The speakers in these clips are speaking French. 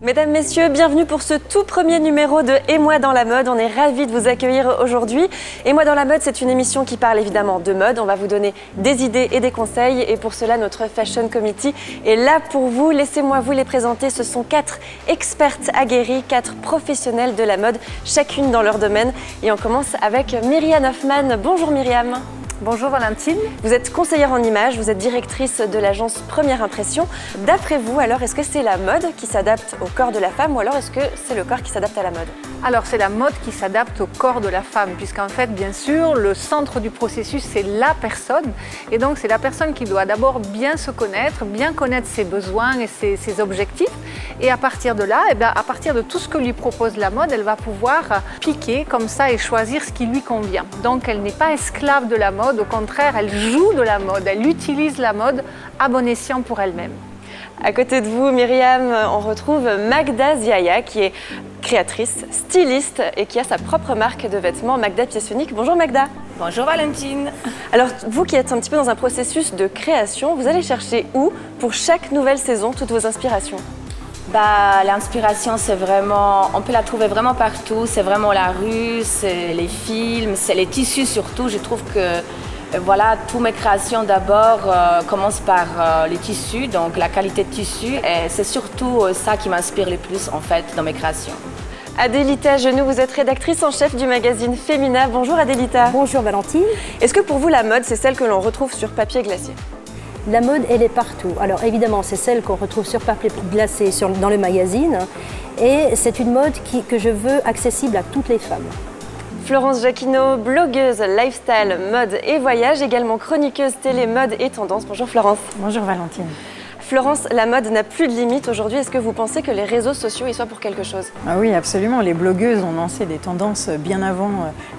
Mesdames, Messieurs, bienvenue pour ce tout premier numéro de Et moi dans la mode. On est ravis de vous accueillir aujourd'hui. Et moi dans la mode, c'est une émission qui parle évidemment de mode. On va vous donner des idées et des conseils. Et pour cela, notre Fashion Committee est là pour vous. Laissez-moi vous les présenter. Ce sont 4 expertes aguerries, 4 professionnelles de la mode, chacune dans leur domaine. Et on commence avec Myriam Hoffman. Bonjour Myriam. Bonjour Valentine. Vous êtes conseillère en images, vous êtes directrice de l'agence Première Impression. D'après vous, alors, est-ce que c'est la mode qui s'adapte au corps de la femme ou alors est-ce que c'est le corps qui s'adapte à la mode? Alors c'est la mode qui s'adapte au corps de la femme, puisqu'en fait, bien sûr, le centre du processus, c'est la personne. Et donc c'est la personne qui doit d'abord bien se connaître, bien connaître ses besoins et ses objectifs. Et à partir de là, à partir de tout ce que lui propose la mode, elle va pouvoir piquer comme ça et choisir ce qui lui convient. Donc elle n'est pas esclave de la mode, au contraire, elle joue de la mode, elle utilise la mode à bon escient pour elle-même. À côté de vous, Myriam, on retrouve Magda Ziaya, qui est créatrice, styliste et qui a sa propre marque de vêtements, Magda Pièce Unique. Bonjour Magda. Bonjour Valentine. Alors, vous qui êtes un petit peu dans un processus de création, vous allez chercher où, pour chaque nouvelle saison, toutes vos inspirations? L'inspiration, c'est vraiment, on peut la trouver vraiment partout. C'est vraiment la rue, c'est les films, c'est les tissus surtout. Je trouve que voilà, toutes mes créations d'abord commencent par les tissus, donc la qualité de tissu. Et c'est surtout ça qui m'inspire le plus en fait dans mes créations. Adélita Genoux, vous êtes rédactrice en chef du magazine Femina. Bonjour Adélita. Bonjour Valentine. Est-ce que pour vous la mode, c'est celle que l'on retrouve sur papier glacé? La mode, elle est partout. Alors évidemment, c'est celle qu'on retrouve sur papier glacé dans le magazine. Et c'est une mode que je veux accessible à toutes les femmes. Florence Jacquinot, blogueuse lifestyle, mode et voyage, également chroniqueuse télé, mode et tendance. Bonjour Florence. Bonjour Valentine. Florence, la mode n'a plus de limite aujourd'hui. Est-ce que vous pensez que les réseaux sociaux y soient pour quelque chose? Ah oui, absolument. Les blogueuses ont lancé des tendances bien avant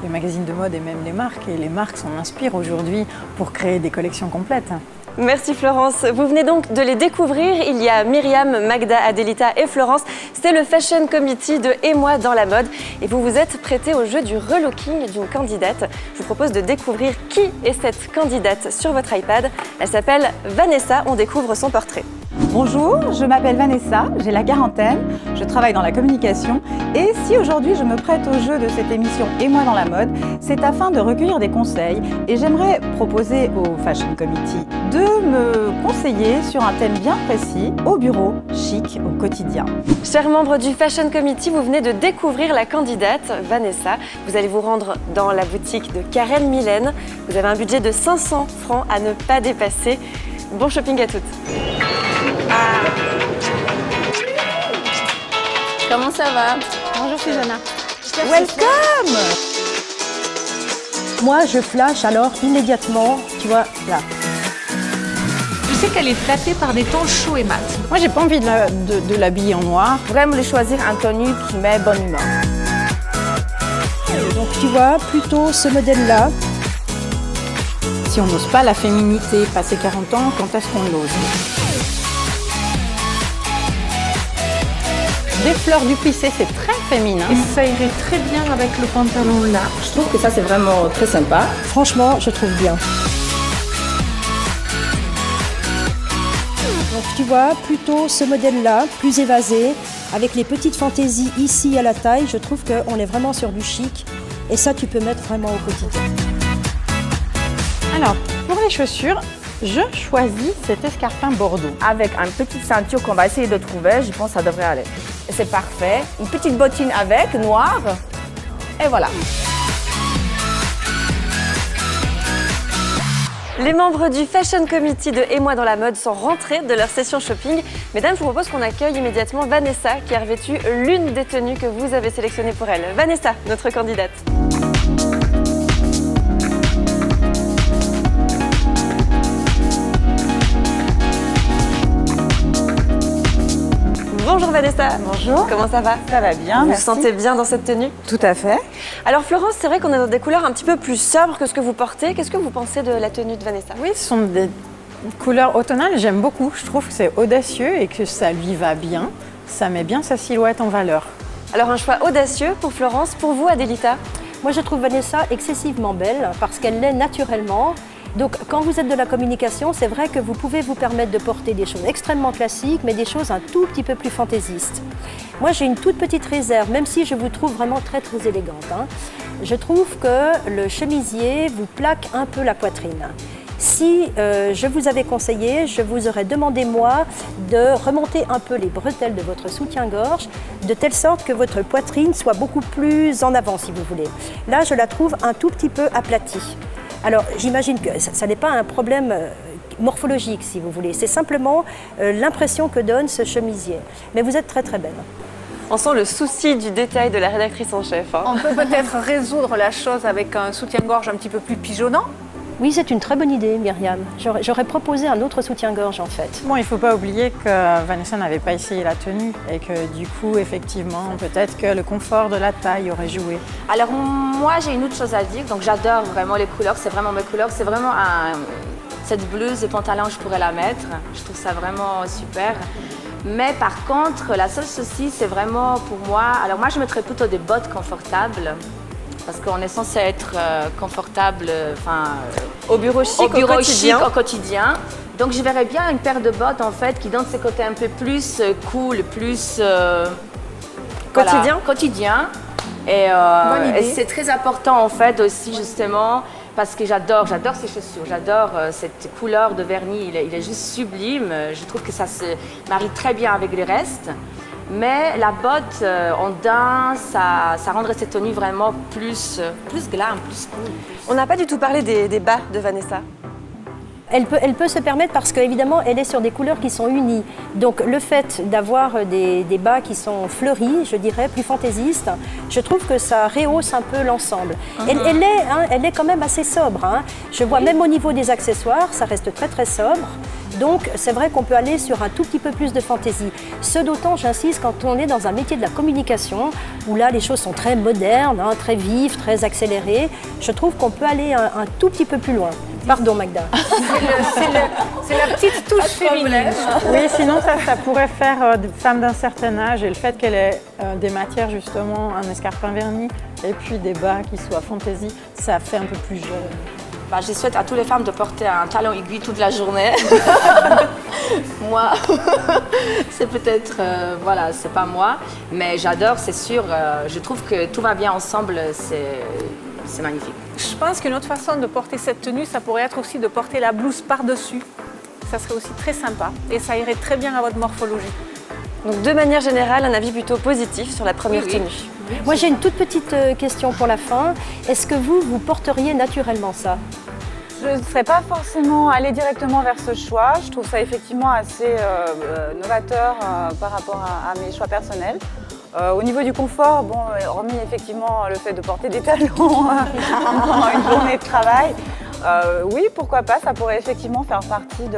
les magazines de mode et même les marques. Et les marques s'en inspirent aujourd'hui pour créer des collections complètes. Merci Florence. Vous venez donc de les découvrir. Il y a Myriam, Magda, Adélita et Florence. C'est le Fashion Committee de Et moi dans la mode. Et vous vous êtes prêtés au jeu du relooking d'une candidate. Je vous propose de découvrir qui est cette candidate sur votre iPad. Elle s'appelle Vanessa. On découvre son portrait. Bonjour, je m'appelle Vanessa, j'ai la quarantaine, je travaille dans la communication et si aujourd'hui je me prête au jeu de cette émission Et moi dans la mode, c'est afin de recueillir des conseils et j'aimerais proposer au Fashion Committee de me conseiller sur un thème bien précis au bureau, chic au quotidien. Chers membres du Fashion Committee, vous venez de découvrir la candidate Vanessa. Vous allez vous rendre dans la boutique de Karen Millen. Vous avez un budget de 500 francs à ne pas dépasser. Bon shopping à toutes. Comment ça va? Bonjour Susanna. Welcome! Moi, je flash alors immédiatement, tu vois, là. Je sais qu'elle est flattée par des tons chauds et mat. Moi j'ai pas envie de l'habiller en noir. Vraiment de choisir un tenue qui met bonne humeur. Donc tu vois, plutôt ce modèle-là. Si on n'ose pas la féminité, passer 40 ans, quand est-ce qu'on l'ose? Des fleurs du plissé, c'est très féminin. Et ça irait très bien avec le pantalon là. Je trouve que ça c'est vraiment très sympa. Franchement, je trouve bien. Donc tu vois, plutôt ce modèle-là, plus évasé, avec les petites fantaisies ici à la taille, je trouve qu'on est vraiment sur du chic. Et ça, tu peux mettre vraiment au quotidien. Alors, pour les chaussures, je choisis cet escarpin bordeaux. Avec une petite ceinture qu'on va essayer de trouver, je pense que ça devrait aller. Et c'est parfait. Une petite bottine avec, noire. Et voilà. Les membres du Fashion Committee de Et moi dans la mode sont rentrés de leur session shopping. Mesdames, je vous propose qu'on accueille immédiatement Vanessa qui a revêtu l'une des tenues que vous avez sélectionnées pour elle. Vanessa, notre candidate. Bonjour Vanessa. Bonjour. Comment ça va? Ça va bien, Vous merci. vous sentez bien dans cette tenue? Tout à fait. Alors Florence, c'est vrai qu'on est dans des couleurs un petit peu plus sobres que ce que vous portez. Qu'est-ce que vous pensez de la tenue de Vanessa? Oui, ce sont des couleurs automnales, j'aime beaucoup. Je trouve que c'est audacieux et que ça lui va bien. Ça met bien sa silhouette en valeur. Alors un choix audacieux pour Florence, pour vous Adélita? Moi, je trouve Vanessa excessivement belle parce qu'elle l'est naturellement. Donc quand vous êtes de la communication, c'est vrai que vous pouvez vous permettre de porter des choses extrêmement classiques, mais des choses un tout petit peu plus fantaisistes. Moi j'ai une toute petite réserve, même si je vous trouve vraiment très très élégante, hein. Je trouve que le chemisier vous plaque un peu la poitrine. Si je vous avais conseillé, je vous aurais demandé moi de remonter un peu les bretelles de votre soutien-gorge de telle sorte que votre poitrine soit beaucoup plus en avant si vous voulez. Là je la trouve un tout petit peu aplatie. Alors j'imagine que ça n'est pas un problème morphologique si vous voulez, c'est simplement l'impression que donne ce chemisier. Mais vous êtes très très belle. On sent le souci du détail de la rédactrice en chef, hein. On peut peut-être résoudre la chose avec un soutien-gorge un petit peu plus pigeonnant. Oui, c'est une très bonne idée, Myriam. J'aurais proposé un autre soutien-gorge en fait. Bon, il ne faut pas oublier que Vanessa n'avait pas essayé la tenue et que du coup, effectivement, peut-être que le confort de la taille aurait joué. Alors moi j'ai une autre chose à dire, donc j'adore vraiment les couleurs, c'est vraiment mes couleurs, c'est vraiment cette blouse et pantalon je pourrais la mettre, je trouve ça vraiment super. Mais par contre, la seule souci c'est vraiment pour moi, alors moi je mettrais plutôt des bottes confortables. Parce qu'on est censé être confortable Au bureau chic, au quotidien. Donc je verrais bien une paire de bottes en fait qui donne ce côté un peu plus cool, plus quotidien. Et c'est très important en fait aussi justement parce que j'adore ces chaussures, j'adore cette couleur de vernis, il est juste sublime. Je trouve que ça se marie très bien avec le reste. Mais la botte en daim, ça rendrait cette tenue vraiment plus glam, plus cool. On n'a pas du tout parlé des bas de Vanessa. Elle peut se permettre parce qu'évidemment, elle est sur des couleurs qui sont unies. Donc le fait d'avoir des bas qui sont fleuris, je dirais, plus fantaisistes, je trouve que ça rehausse un peu l'ensemble. Elle est quand même assez sobre, hein. Je vois même au niveau des accessoires, ça reste très très sobre. Donc c'est vrai qu'on peut aller sur un tout petit peu plus de fantaisie. Ce d'autant, j'insiste, quand on est dans un métier de la communication, où là les choses sont très modernes, hein, très vives, très accélérées, je trouve qu'on peut aller un tout petit peu plus loin. Pardon Magda. C'est la petite touche féminine. Oui, sinon ça pourrait faire des femmes d'un certain âge et le fait qu'elle ait des matières justement, un escarpin verni et puis des bas qui soient fantaisie, ça fait un peu plus jeune. Je souhaite à toutes les femmes de porter un talon aiguille toute la journée. Moi, c'est peut-être, c'est pas moi, mais j'adore, c'est sûr. Je trouve que tout va bien ensemble, c'est magnifique. Je pense qu'une autre façon de porter cette tenue, ça pourrait être aussi de porter la blouse par-dessus. Ça serait aussi très sympa et ça irait très bien à votre morphologie. Donc de manière générale, un avis plutôt positif sur la première tenue. Moi j'ai une toute petite question pour la fin. Est-ce que vous porteriez naturellement ça ? Je ne serais pas forcément allée directement vers ce choix. Je trouve ça effectivement assez novateur par rapport à mes choix personnels. Au niveau du confort, hormis effectivement le fait de porter des talons pendant une journée de travail, oui, pourquoi pas, ça pourrait effectivement faire partie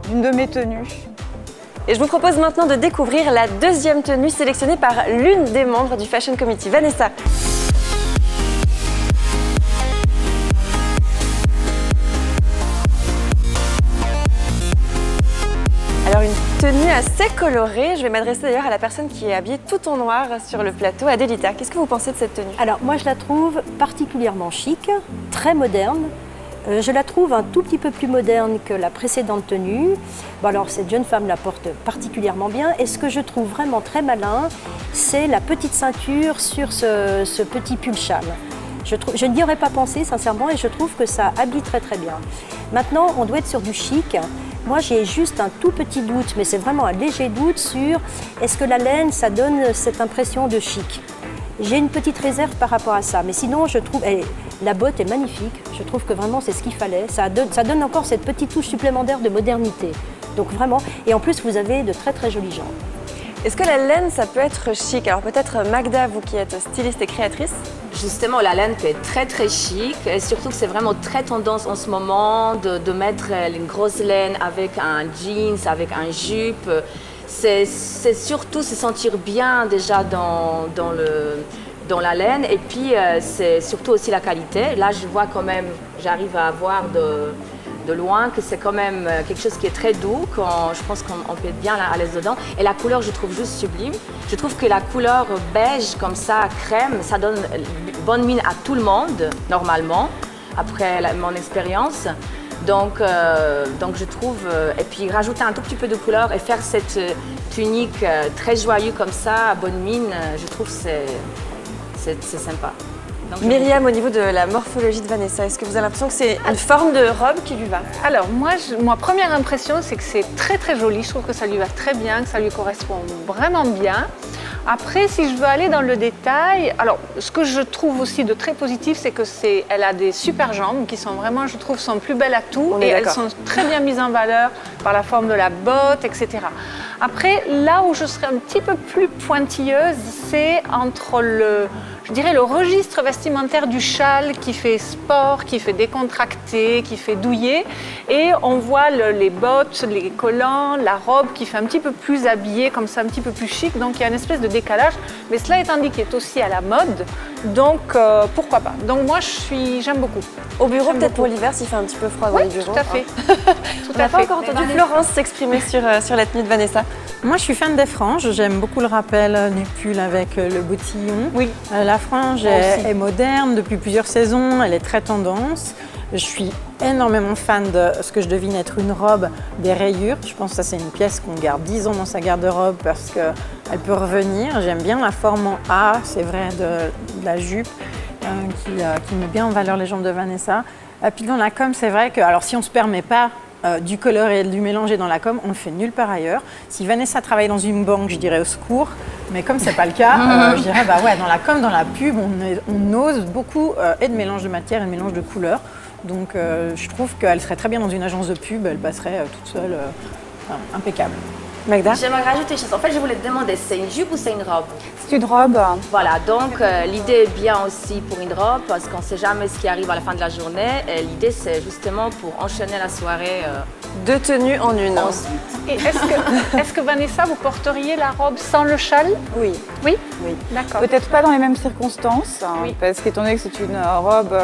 d'une de mes tenues. Et je vous propose maintenant de découvrir la deuxième tenue sélectionnée par l'une des membres du Fashion Committee, Vanessa. Alors une tenue assez colorée, je vais m'adresser d'ailleurs à la personne qui est habillée tout en noir sur le plateau, Adélita. Qu'est-ce que vous pensez de cette tenue? Alors moi je la trouve particulièrement chic, très moderne. Je la trouve un tout petit peu plus moderne que la précédente tenue. Alors cette jeune femme la porte particulièrement bien. Et ce que je trouve vraiment très malin, c'est la petite ceinture sur ce petit pull châle. Je n'y aurais pas pensé sincèrement et je trouve que ça habille très très bien. Maintenant, on doit être sur du chic. Moi, j'ai juste un tout petit doute, mais c'est vraiment un léger doute sur est-ce que la laine, ça donne cette impression de chic. J'ai une petite réserve par rapport à ça, mais sinon, je trouve la botte est magnifique. Je trouve que vraiment, c'est ce qu'il fallait. Ça donne encore cette petite touche supplémentaire de modernité. Donc vraiment, et en plus, vous avez de très très jolies jambes. Est-ce que la laine, ça peut être chic? Alors peut-être Magda, vous qui êtes styliste et créatrice. Justement, la laine peut être très très chic et surtout que c'est vraiment très tendance en ce moment de mettre une grosse laine avec un jeans, avec un jupe. C'est surtout se sentir bien déjà dans la laine et puis c'est surtout aussi la qualité. Là, je vois quand même, j'arrive à voir de loin que c'est quand même quelque chose qui est très doux, je pense qu'on peut être bien à l'aise dedans. Et la couleur, je trouve juste sublime. Je trouve que la couleur beige, comme ça, crème, ça donne bonne mine à tout le monde, normalement. après mon expérience. Donc je trouve, et puis rajouter un tout petit peu de couleur et faire cette tunique très joyeuse comme ça, à bonne mine, je trouve que c'est sympa. Donc, Myriam, au niveau de la morphologie de Vanessa, est-ce que vous avez l'impression que c'est une forme de robe qui lui va? Alors moi, première impression, c'est que c'est très très joli. Je trouve que ça lui va très bien, que ça lui correspond vraiment bien. Après, si je veux aller dans le détail, alors ce que je trouve aussi de très positif, c'est qu'elle a des super jambes qui sont vraiment, je trouve, son plus bel atout et elles sont très bien mises en valeur par la forme de la botte, etc. Après, là où je serais un petit peu plus pointilleuse, c'est entre je dirais le registre vestimentaire du châle qui fait sport, qui fait décontracté, qui fait douillet. Et on voit les bottes, les collants, la robe qui fait un petit peu plus habillée, comme ça, un petit peu plus chic. Donc il y a une espèce de décalage. Mais cela étant dit qu'il est aussi à la mode, donc pourquoi pas. Donc moi, j'aime beaucoup. Au bureau, peut-être pour l'hiver, s'il fait un petit peu froid dans Oui, les bureaux. tout à fait. On n'a pas encore entendu Florence s'exprimer sur la tenue de Vanessa. Moi, je suis fan des franges. J'aime beaucoup le rappel du pull avec le bottillon. Oui. La frange est moderne depuis plusieurs saisons. Elle est très tendance. Je suis énormément fan de ce que je devine être une robe des rayures. Je pense que ça, c'est une pièce qu'on garde 10 ans dans sa garde-robe parce qu'elle peut revenir. J'aime bien la forme en A, c'est vrai, de la jupe qui met bien en valeur les jambes de Vanessa. Et puis dans la com, c'est vrai que, alors si on ne se permet pas du color et du mélanger dans la com, on le fait nulle part ailleurs. Si Vanessa travaille dans une banque, je dirais au secours, mais comme c'est pas le cas, je dirais bah ouais, dans la com, dans la pub, on ose beaucoup et de mélange de matière et de mélange de couleurs. Donc je trouve qu'elle serait très bien dans une agence de pub, elle passerait toute seule, impeccable. Magda? J'aimerais rajouter une chose. En fait, je voulais te demander, c'est une jupe ou c'est une robe? C'est une robe. Voilà, donc l'idée est bien aussi pour une robe parce qu'on ne sait jamais ce qui arrive à la fin de la journée. Et l'idée, c'est justement pour enchaîner la soirée. Deux tenues en une. Ensuite. Et est-ce que Vanessa, vous porteriez la robe sans le châle? Oui. Oui? Oui. D'accord. Peut-être pas dans les mêmes circonstances, Oui. parce qu'étant donné que c'est une robe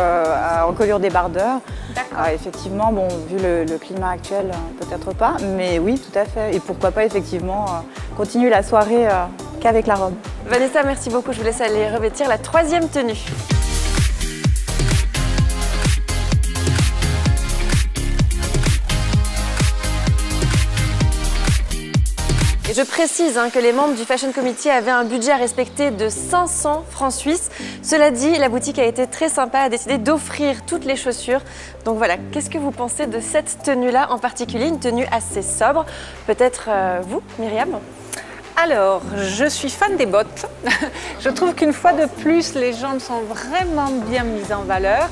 en colure débardeur, D'accord. effectivement, bon, vu le climat actuel, peut-être pas, mais oui, tout à fait. Et pourquoi pas effectivement continuer la soirée qu'avec la robe. Vanessa, merci beaucoup. Je vous laisse aller revêtir la troisième tenue. Et je précise que les membres du Fashion Committee avaient un budget à respecter de 500 francs suisses. Cela dit, la boutique a été très sympa, a décidé d'offrir toutes les chaussures. Donc voilà, qu'est-ce que vous pensez de cette tenue-là en particulier? Une tenue assez sobre. Peut-être vous, Myriam? Alors, je suis fan des bottes. Je trouve qu'une fois de plus, les jambes sont vraiment bien mises en valeur.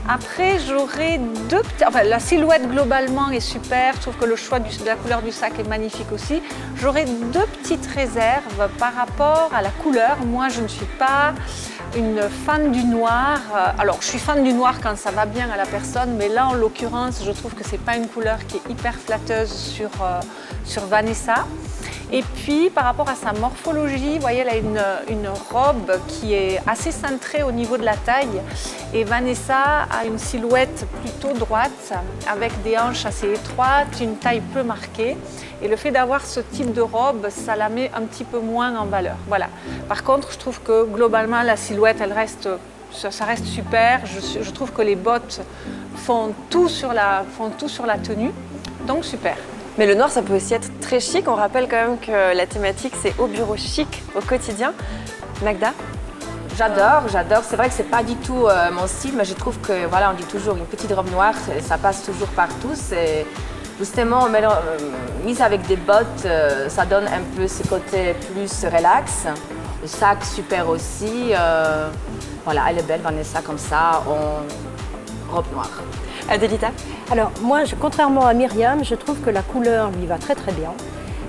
Après, j'aurais deux petits... Enfin, la silhouette globalement est super. Je trouve que le choix de la couleur du sac est magnifique aussi. J'aurais deux petites réserves par rapport à la couleur. Moi, je ne suis pas une fan du noir. Alors, je suis fan du noir quand ça va bien à la personne, mais là, en l'occurrence, je trouve que c'est pas une couleur qui est hyper flatteuse sur Vanessa. Et puis, par rapport à sa morphologie, vous voyez, elle a une robe qui est assez cintrée au niveau de la taille. Et Vanessa a une silhouette plutôt droite, avec des hanches assez étroites, une taille peu marquée. Et le fait d'avoir ce type de robe, ça la met un petit peu moins en valeur. Voilà. Par contre, je trouve que globalement, la silhouette, ça reste super. Je trouve que les bottes font tout sur la tenue. Donc, super. Mais le noir, ça peut aussi être très chic. On rappelle quand même que la thématique, c'est au bureau chic, au quotidien. Magda? J'adore. C'est vrai que c'est pas du tout mon style, mais je trouve que, voilà, on dit toujours une petite robe noire, ça passe toujours partout. C'est justement, mise avec des bottes, ça donne un peu ce côté plus relax. Le sac, super aussi. Voilà, elle est belle, Vanessa, comme ça, en robe noire. Adélita? Alors moi, contrairement à Myriam, je trouve que la couleur lui va très très bien.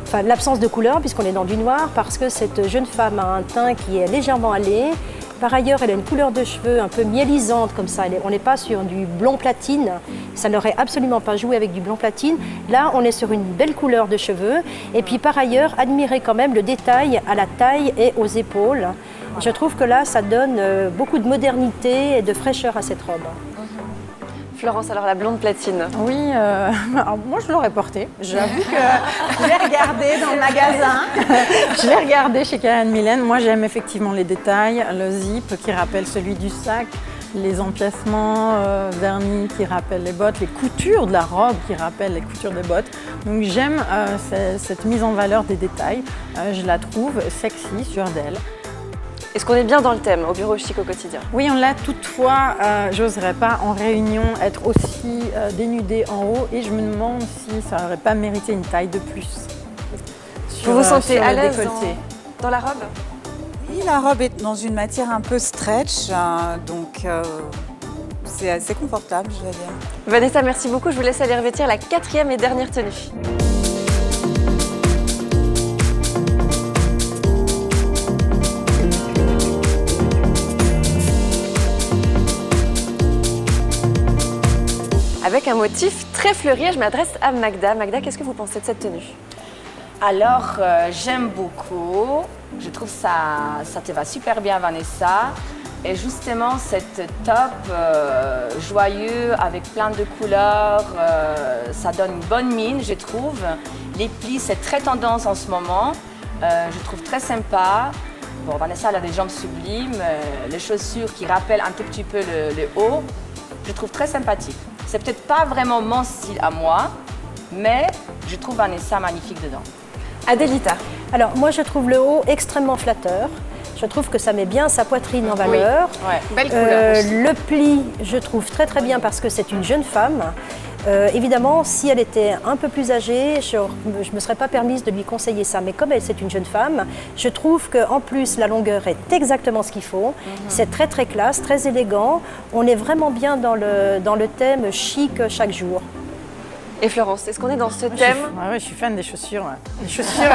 Enfin, l'absence de couleur, puisqu'on est dans du noir, parce que cette jeune femme a un teint qui est légèrement hâlé. Par ailleurs, elle a une couleur de cheveux un peu miellisante comme ça. On n'est pas sur du blond platine. Ça n'aurait absolument pas joué avec du blond platine. Là, on est sur une belle couleur de cheveux. Et puis par ailleurs, admirez quand même le détail à la taille et aux épaules. Je trouve que là, ça donne beaucoup de modernité et de fraîcheur à cette robe. Florence, alors la blonde platine. Oui, alors moi je l'aurais portée. J'avoue que je l'ai regardé dans le magasin. Je l'ai regardé chez Karen Millen. Moi j'aime effectivement les détails, le zip qui rappelle celui du sac. les empiècements vernis qui rappellent les bottes, les coutures de la robe qui rappellent les coutures des bottes. Donc j'aime cette mise en valeur des détails. Je la trouve sexy sur d'elle. Est-ce qu'on est bien dans le thème au bureau chic au quotidien? Oui, on l'a. Toutefois, j'oserais pas en réunion être aussi dénudée en haut et je me demande si ça n'aurait pas mérité une taille de plus. Vous vous sentez sur à le l'aise décolleté. dans la robe? Oui, la robe est dans une matière un peu stretch, donc c'est assez confortable, je vais dire. Vanessa, merci beaucoup. Je vous laisse aller revêtir la 4e et dernière tenue. Avec un motif très fleuri, je m'adresse à Magda. Magda, qu'est-ce que vous pensez de cette tenue? Alors, j'aime beaucoup. Je trouve ça te va super bien, Vanessa. Et justement, cette top joyeux avec plein de couleurs, ça donne une bonne mine, je trouve. Les plis, c'est très tendance en ce moment. Je trouve très sympa. Bon, Vanessa, elle a des jambes sublimes. Les chaussures qui rappellent un tout petit peu le haut, je trouve très sympathique. C'est peut-être pas vraiment mon style à moi, mais je trouve Vanessa magnifique dedans. Adélita. Alors moi je trouve le haut extrêmement flatteur. Je trouve que ça met bien sa poitrine en valeur. Oui, ouais, belle couleur aussi. Le pli, je trouve très très bien parce que c'est une jeune femme. Évidemment, si elle était un peu plus âgée, je ne me serais pas permise de lui conseiller ça. Mais comme c'est une jeune femme, je trouve qu'en plus, la longueur est exactement ce qu'il faut. C'est très très classe, très élégant. On est vraiment bien dans le thème chic chaque jour. Et Florence, est-ce qu'on est dans ce thème? Je suis fan des chaussures. Les chaussures,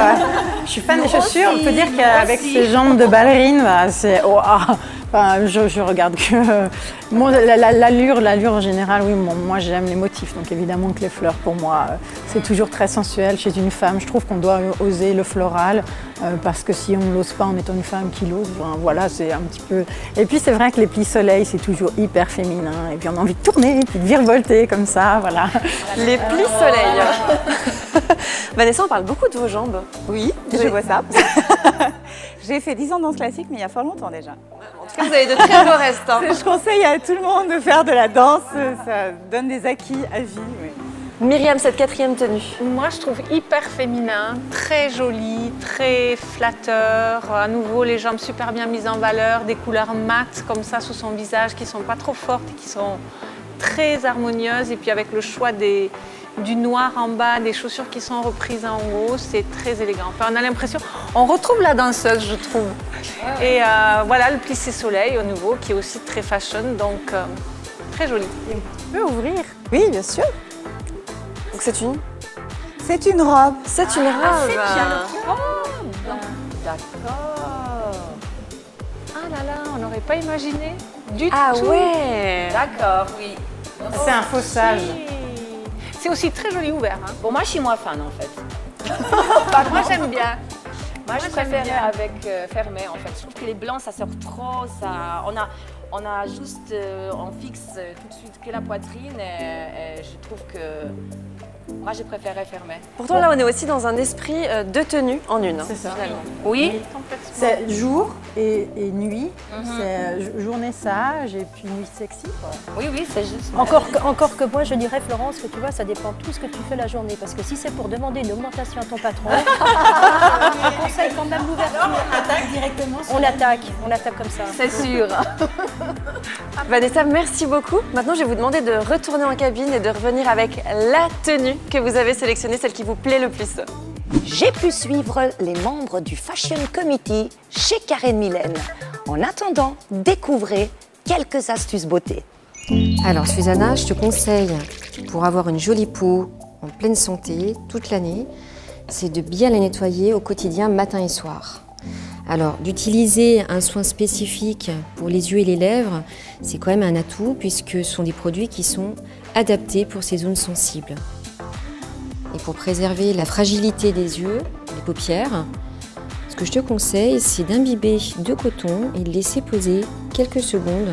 je suis fan des chaussures. On peut dire qu'avec ces jambes de ballerine, c'est enfin, je regarde que bon, l'allure en général. Oui, moi j'aime les motifs. Donc évidemment que les fleurs pour moi c'est toujours très sensuel chez une femme. Je trouve qu'on doit oser le floral parce que si on ne l'ose pas en étant une femme qui l'ose, voilà, c'est un petit peu. Et puis c'est vrai que les plis soleil c'est toujours hyper féminin. Et puis on a envie de tourner, puis de virevolter comme ça, voilà. Les plis soleil. Vanessa, on parle beaucoup de vos jambes. Oui, je vois ça. J'ai fait 10 ans de danse classique, mais il y a fort longtemps déjà. En tout cas, vous avez de très beaux restes. Hein. Je conseille à tout le monde de faire de la danse, ça donne des acquis à vie. Oui. Myriam, cette 4e tenue. Moi, je trouve hyper féminin, très joli, très flatteur. À nouveau, les jambes super bien mises en valeur, des couleurs mates comme ça sous son visage qui sont pas trop fortes et qui sont très harmonieuses. Et puis avec le choix du noir en bas, des chaussures qui sont reprises en haut, c'est très élégant. Enfin, on a l'impression, on retrouve la danseuse, je trouve. Et voilà, le plissé soleil au nouveau, qui est aussi très fashion, donc très joli. Tu peux ouvrir? Oui, bien sûr. Donc c'est une robe. C'est une robe. D'accord. Ah là là, on n'aurait pas imaginé du Ah tout. ouais. D'accord, oui. C'est un faussage. C'est aussi très joli ouvert. Hein. Bon, moi, je suis moins fan, en fait. Moi, j'aime bien. Moi, je j'aime préfère bien. avec fermé, en fait. Je trouve que les blancs, ça sort trop. On a juste, on fixe tout de suite que la poitrine. Et je trouve que moi, je préférais fermé. Pourtant, là, on est aussi dans un esprit de tenue en une. C'est ça. Finalement. Oui, C'est jour et nuit. C'est journée sage et puis nuit sexy, quoi. oui, c'est juste. Encore que moi, je dirais, Florence, que tu vois, ça dépend de tout ce que tu fais la journée. Parce que si c'est pour demander une augmentation à ton patron, je conseille quand même l'ouverture. On attaque directement. On attaque comme ça. C'est sûr. Vanessa, merci beaucoup. Maintenant, je vais vous demander de retourner en cabine et de revenir avec la tenue que vous avez sélectionnée, celle qui vous plaît le plus. J'ai pu suivre les membres du Fashion Committee chez Karen Millen. En attendant, découvrez quelques astuces beauté. Alors Susanna, je te conseille, pour avoir une jolie peau en pleine santé toute l'année, c'est de bien la nettoyer au quotidien, matin et soir. Alors d'utiliser un soin spécifique pour les yeux et les lèvres, c'est quand même un atout puisque ce sont des produits qui sont adaptés pour ces zones sensibles. Et pour préserver la fragilité des yeux, des paupières, ce que je te conseille, c'est d'imbiber de coton et de laisser poser quelques secondes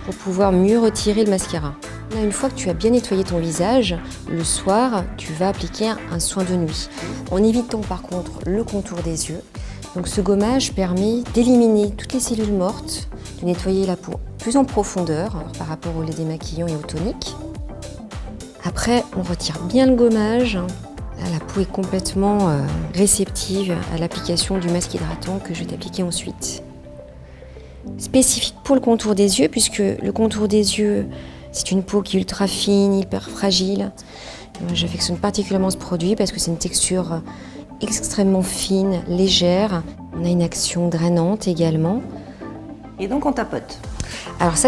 pour pouvoir mieux retirer le mascara. Là, une fois que tu as bien nettoyé ton visage, le soir, tu vas appliquer un soin de nuit. En évitant par contre le contour des yeux. Donc ce gommage permet d'éliminer toutes les cellules mortes, de nettoyer la peau plus en profondeur par rapport au lait démaquillant et au tonique. Après, on retire bien le gommage. Là, la peau est complètement réceptive à l'application du masque hydratant que je vais appliquer ensuite. Spécifique pour le contour des yeux, puisque le contour des yeux, c'est une peau qui est ultra fine, hyper fragile. J'affectionne particulièrement ce produit parce que c'est une texture extrêmement fine, légère. On a une action drainante également. Et donc on tapote. Alors ça,